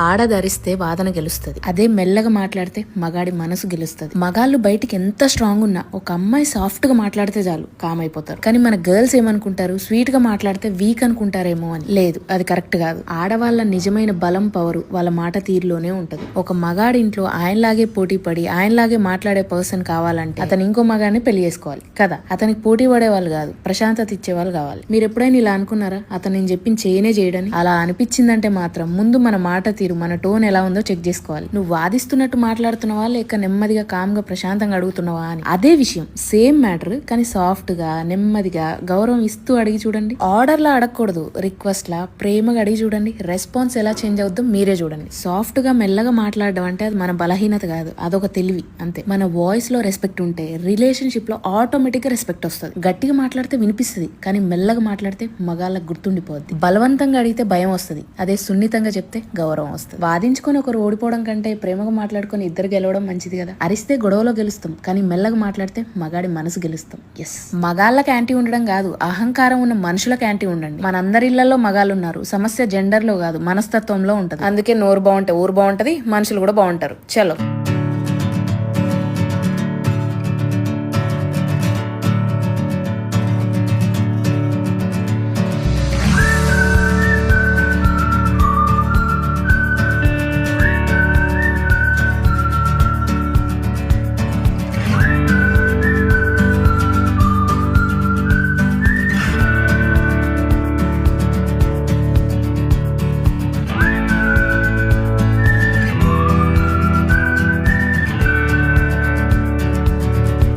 ఆడదరిస్తే వాదన గెలుస్తుంది, అదే మెల్లగా మాట్లాడితే మగాడి మనసు గెలుస్తుంది. మగాళ్ళు బయటికి ఎంత స్ట్రాంగ్ ఉన్నా ఒక అమ్మాయి సాఫ్ట్ గా మాట్లాడితే చాలు కామ్ అయిపోతారు. కానీ మన గర్ల్స్ ఏమనుకుంటారు, స్వీట్ గా మాట్లాడితే వీక్ అనుకుంటారేమో అని. లేదు, అది కరెక్ట్ కాదు. ఆడవాళ్ళ నిజమైన బలం పవరు వాళ్ళ మాట తీరులోనే ఉంటది. ఒక మగాడి ఇంట్లో ఆయనలాగే పోటీ పడి ఆయనలాగే మాట్లాడే పర్సన్ కావాలంటే అతను ఇంకో మగాడిని పెళ్లి చేసుకోవాలి కదా. అతనికి పోటీ పడే వాళ్ళు కాదు, ప్రశాంతత ఇచ్చే వాళ్ళు కావాలి. మీరు ఎప్పుడైనా ఇలా అనుకున్నారా, అతను నేను చెప్పిన చేయనే చేయడని? అలా అనిపించిందంటే మాత్రం ముందు మన మాట తీరు, మన టోన్ ఎలా ఉందో చెక్ చేసుకోవాలి. నువ్వు వాదిస్తున్నట్టు మాట్లాడుతున్నావా లేక నెమ్మదిగా కామ్ గా ప్రశాంతంగా అడుగుతున్నావా అని. అదే విషయం, సేమ్ మ్యాటర్, కానీ సాఫ్ట్ గా నెమ్మదిగా గౌరవం ఇస్తూ అడిగి చూడండి. ఆర్డర్ లా అడగకూడదు, రిక్వెస్ట్ లా ప్రేమగా అడిగి చూడండి. రెస్పాన్స్ ఎలా చేంజ్ అవుద్దో మీరే చూడండి. సాఫ్ట్ గా మెల్లగా మాట్లాడడం అంటే అది మన బలహీనత కాదు, అదొక తెలివి అంతే. మన వాయిస్ లో రెస్పెక్ట్ ఉంటే రిలేషన్షిప్ లో ఆటోమేటిక్ గా రెస్పెక్ట్ వస్తుంది. గట్టిగా మాట్లాడితే వినిపిస్తుంది, కానీ మెల్లగా మాట్లాడితే మగాళ్ళకి గుర్తుండిపోద్ది. బలవంతంగా అడిగితే భయం వస్తుంది, అదే సున్నితంగా చెప్తే గౌరవం వస్తుంది. వాదించుకొని ఒకరు ఓడిపోవడం కంటే ప్రేమగా మాట్లాడుకొని ఇద్దరు గెలవడం మంచిది కదా. అరిస్తే గొడవలో గెలుస్తాం, కానీ మెల్లగా మాట్లాడితే మగాడి మనసు గెలుస్తాం. ఎస్, మగాళ్ళకి యాంటీ ఉండడం కాదు, అహంకారం ఉన్న మనుషులకు యాంటీ ఉండండి. మనందరి ఇళ్లలో మగాళ్ళు ఉన్నారు, సమస్య జెండర్ లో కాదు మనస్తత్వంలో ఉంటది. అందుకే నోరు బాగుంటే ఊరు బాగుంటది, మనుషులు కూడా బాగుంటారు. చలో.